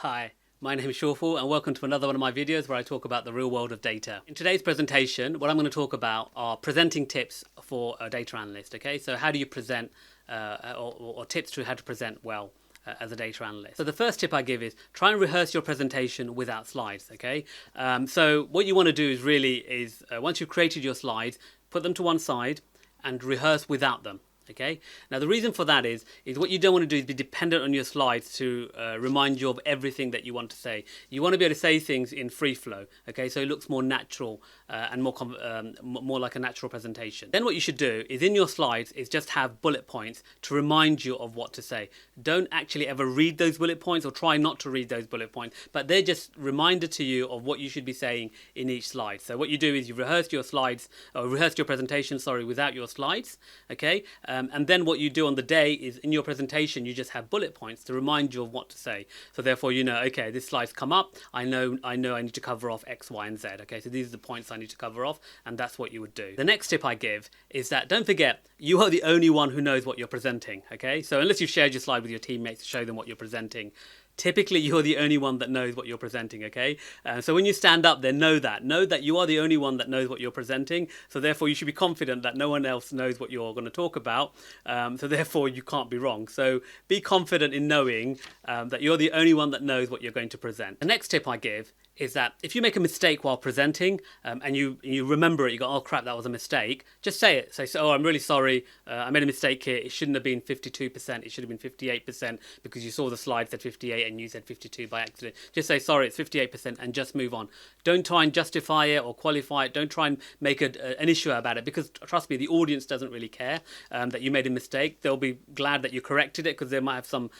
Hi, my name is Shorful and welcome to another one of my videos where I talk about the real world of data. In today's presentation, what I'm going to talk about are presenting tips for a data analyst. Okay, so how do you present or tips to how to present well as a data analyst. So the first tip I give is try and rehearse your presentation without slides. Okay, so what you want to do is once you've created your slides, put them to one side and rehearse without them. Okay. Now the reason for that is what you don't want to do is be dependent on your slides to remind you of everything that you want to say. You want to be able to say things in free flow. Okay, so it looks more natural and more like a natural presentation. Then what you should do is in your slides is just have bullet points to remind you of what to say. Don't actually ever read those bullet points or try not to read those bullet points, but they're just reminder to you of what you should be saying in each slide. So what you do is you rehearse your slides or rehearse your presentation, without your slides. Okay. And then what you do on the day is in your presentation, you just have bullet points to remind you of what to say. So therefore, you know, okay, this slide's come up. I know I need to cover off X, Y, and Z. Okay, so these are the points I need to cover off, and that's what you would do. The next tip I give is that don't forget, you are the only one who knows what you're presenting. Okay, so unless you've shared your slide with your teammates to show them what you're presenting, typically you're the only one that knows what you're presenting. Okay, so when you stand up there, know that you are the only one that knows what you're presenting, so therefore you should be confident that no one else knows what you're going to talk about, so therefore you can't be wrong. So be confident in knowing that you're the only one that knows what you're going to present. The next tip I give is that if you make a mistake while presenting and you remember it, you go, oh crap, that was a mistake, just say it. Say, oh, I'm really sorry, I made a mistake here. It shouldn't have been 52%, it should have been 58% because you saw the slide said 58 and you said 52 by accident. Just say, sorry, it's 58% and just move on. Don't try and justify it or qualify it. Don't try and make an issue about it, because trust me, the audience doesn't really care that you made a mistake. They'll be glad that you corrected it because they might have some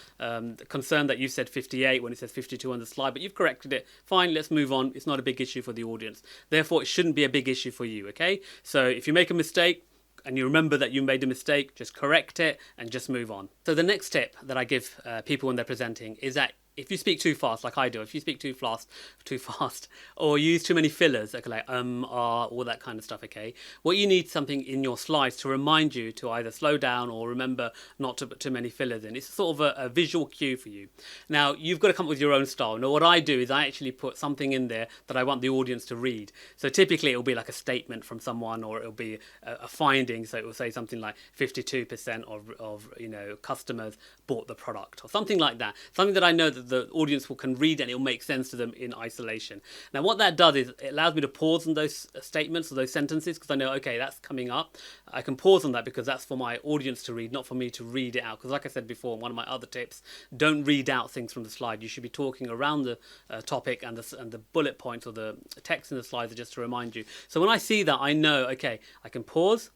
concern that you said 58 when it says 52 on the slide, but you've corrected it. Fine, let's move on. It's not a big issue for the audience. Therefore, it shouldn't be a big issue for you. Okay, so if you make a mistake and you remember that you made a mistake, just correct it and just move on. So the next tip that I give people when they're presenting is that if you speak too fast, like I do, if you speak too fast, or use too many fillers, okay, like all that kind of stuff, okay, what you need something in your slides to remind you to either slow down or remember not to put too many fillers in. It's sort of a visual cue for you. Now, you've got to come up with your own style. Now, what I do is I actually put something in there that I want the audience to read. So typically it'll be like a statement from someone, or it'll be a finding. So it will say something like 52% of customers bought the product, or something like that. Something that I know that the audience can read and it'll make sense to them in isolation. Now what that does is it allows me to pause on those statements or those sentences, because I know, okay, that's coming up. I can pause on that because that's for my audience to read, not for me to read it out. Because like I said before, one of my other tips, don't read out things from the slide. You should be talking around the topic, and the bullet points or the text in the slides are just to remind you. So when I see that, I know, okay, I can pause,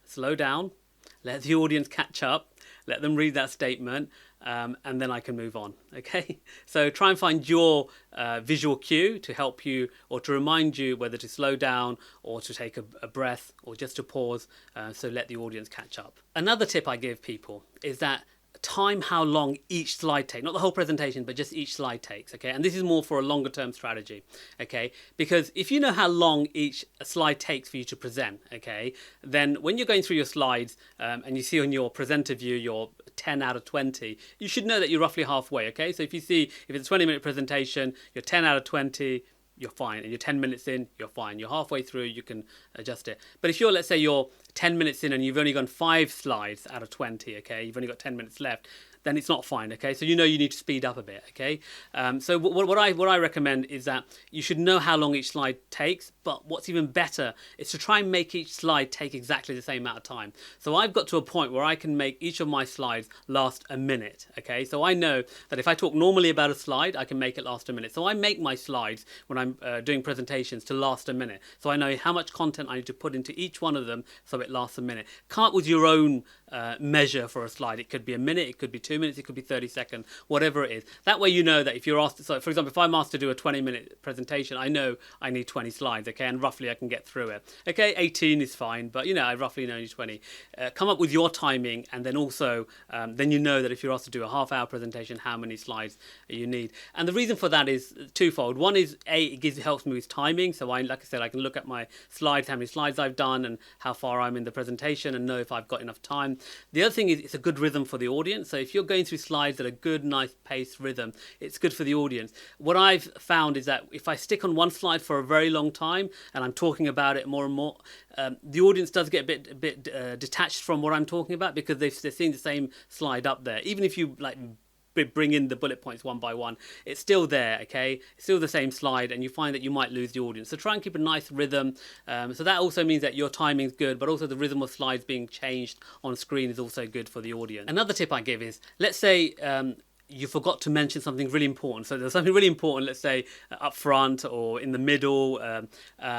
slow down, let the audience catch up, let them read that statement, and then I can move on. Okay, so try and find your visual cue to help you or to remind you whether to slow down or to take a breath or just to pause, so let the audience catch up. Another tip I give people is that time how long each slide takes, not the whole presentation, but just each slide takes. Okay, and this is more for a longer term strategy. Okay, because if you know how long each slide takes for you to present, okay, then when you're going through your slides and you see on your presenter view your 10 out of 20, you should know that you're roughly halfway. Okay, so if you see, if it's a 20-minute presentation, you're 10 out of 20, you're fine, and you're 10 minutes in, you're fine. You're halfway through, you can adjust it. But if you're, let's say you're 10 minutes in and you've only gone 5 slides out of 20, okay, you've only got 10 minutes left, then it's not fine. Okay, so you know you need to speed up a bit. Okay, so what I recommend is that you should know how long each slide takes, but what's even better is to try and make each slide take exactly the same amount of time. So I've got to a point where I can make each of my slides last a minute. Okay, so I know that if I talk normally about a slide, I can make it last a minute. So I make my slides when I'm doing presentations to last a minute. So I know how much content I need to put into each one of them so it lasts a minute. Come up with your own measure for a slide. It could be a minute, it could be 2 minutes, it could be 30 seconds, whatever it is. That way you know that if you're asked, so for example, if I'm asked to do a 20-minute presentation, I know I need 20 slides, okay, and roughly I can get through it. Okay, 18 is fine, but you know, I roughly know 20. Come up with your timing, and then also, then you know that if you're asked to do a half-hour presentation, how many slides you need. And the reason for that is twofold. One is, it helps me with timing, so like I said, I can look at my slides, how many slides I've done, and how far I'm in the presentation, and know if I've got enough time. The other thing is, it's a good rhythm for the audience. So if you're going through slides at a good, nice pace rhythm, it's good for the audience. What I've found is that if I stick on one slide for a very long time and I'm talking about it more and more, the audience does get a bit detached from what I'm talking about, because they're seeing the same slide up there. Even if you like bring in the bullet points one by one, it's still there, okay? It's still the same slide, and you find that you might lose the audience. So try and keep a nice rhythm. So that also means that your timing's good, but also the rhythm of slides being changed on screen is also good for the audience. Another tip I give is, let's say you forgot to mention something really important. So there's something really important, let's say up front or in the middle, and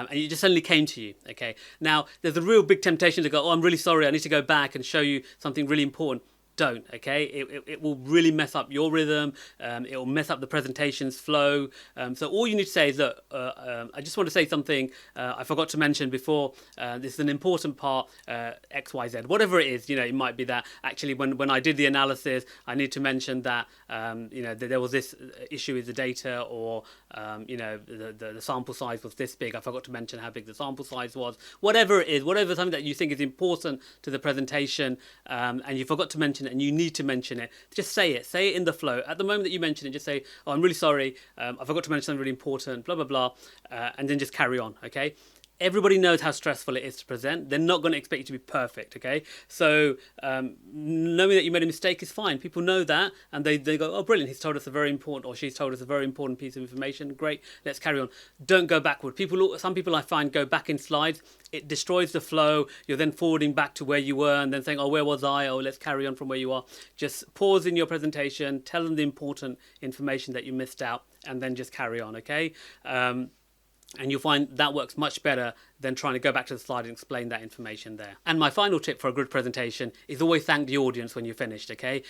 it just suddenly came to you, okay? Now, there's a real big temptation to go, oh, I'm really sorry, I need to go back and show you something really important. Don't, okay? It will really mess up your rhythm. It will mess up the presentation's flow. So all you need to say is, look, I just want to say something I forgot to mention before. This is an important part, X, Y, Z. Whatever it is, it might be that actually when I did the analysis, I need to mention that, that there was this issue with the data, or, the sample size was this big. I forgot to mention how big the sample size was. Whatever it is, whatever something that you think is important to the presentation, and you forgot to mention it, and you need to mention it, just say it in the flow. At the moment that you mention it, just say, oh, I'm really sorry, I forgot to mention something really important, blah blah blah, and then just carry on, okay? Everybody knows how stressful it is to present. They're not going to expect you to be perfect, okay? So knowing that you made a mistake is fine. People know that, and they go, oh, brilliant, he's told us a very important, or she's told us a very important piece of information. Great, let's carry on. Don't go backward. Some people I find go back in slides. It destroys the flow. You're then forwarding back to where you were and then saying, oh, where was I? Oh, let's carry on from where you are. Just pause in your presentation, tell them the important information that you missed out, and then just carry on, okay? And you'll find that works much better than trying to go back to the slide and explain that information there. And my final tip for a good presentation is always thank the audience when you're finished, okay?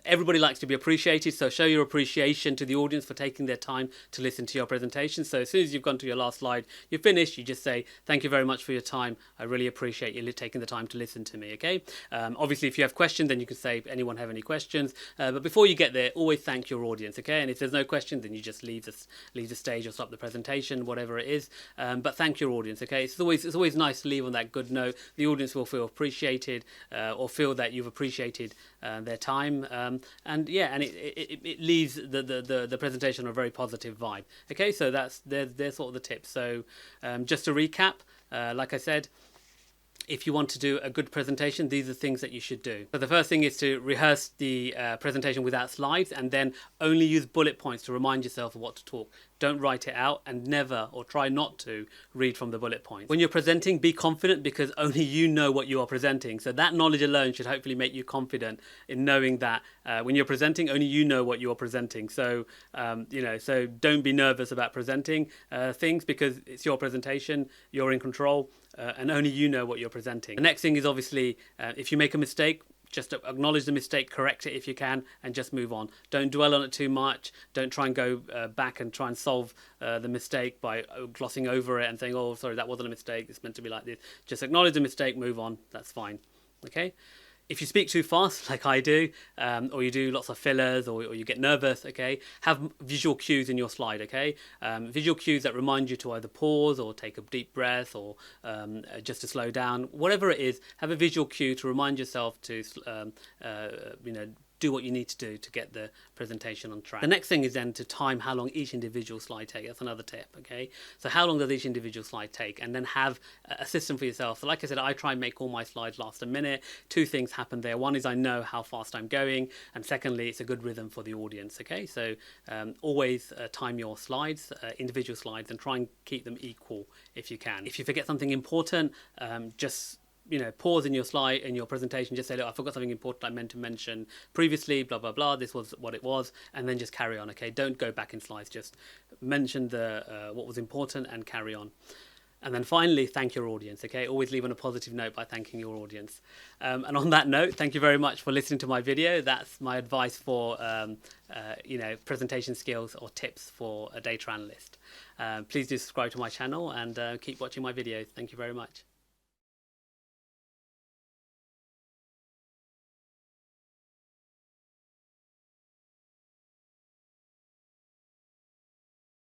Everybody likes to be appreciated, so show your appreciation to the audience for taking their time to listen to your presentation. So as soon as you've gone to your last slide, you're finished, you just say, thank you very much for your time. I really appreciate you taking the time to listen to me, okay? Obviously, if you have questions, then you can say, anyone have any questions? But before you get there, always thank your audience, okay? And if there's no question, then you just leave the stage or stop the presentation, whatever it is. But thank your audience, okay? It's always nice to leave on that good note. The audience will feel appreciated, or feel that you've appreciated their time, and it leaves the presentation on a very positive vibe. Okay, so they're sort of the tips. So just to recap, like I said, if you want to do a good presentation, these are things that you should do. So the first thing is to rehearse the presentation without slides, and then only use bullet points to remind yourself of what to talk. Don't write it out, and never, or try not to, read from the bullet points. When you're presenting, be confident, because only you know what you are presenting. So that knowledge alone should hopefully make you confident in knowing that when you're presenting, only you know what you are presenting. So, so don't be nervous about presenting things, because it's your presentation, you're in control, and only you know what you're presenting. The next thing is obviously, if you make a mistake, just acknowledge the mistake, correct it if you can, and just move on. Don't dwell on it too much. Don't try and go back and try and solve the mistake by glossing over it and saying, oh, sorry, that wasn't a mistake, it's meant to be like this. Just acknowledge the mistake, move on, that's fine, okay? If you speak too fast, like I do, or you do lots of fillers, or you get nervous, okay, have visual cues in your slide, okay? Visual cues that remind you to either pause or take a deep breath, or just to slow down. Whatever it is, have a visual cue to remind yourself to, do what you need to do to get the presentation on track. The next thing is then to time how long each individual slide takes. That's another tip, okay? So how long does each individual slide take? And then have a system for yourself. So like I said, I try and make all my slides last a minute. Two things happen there. One is I know how fast I'm going, and secondly, it's a good rhythm for the audience, okay? So always time your slides, individual slides, and try and keep them equal if you can. If you forget something important, just pause in your slide, in your presentation, just say, look, I forgot something important I meant to mention previously, blah, blah, blah, this was what it was, and then just carry on, okay? Don't go back in slides, just mention what was important and carry on. And then finally, thank your audience, okay? Always leave on a positive note by thanking your audience. And on that note, thank you very much for listening to my video. That's my advice for, presentation skills or tips for a data analyst. Please do subscribe to my channel and keep watching my videos. Thank you very much.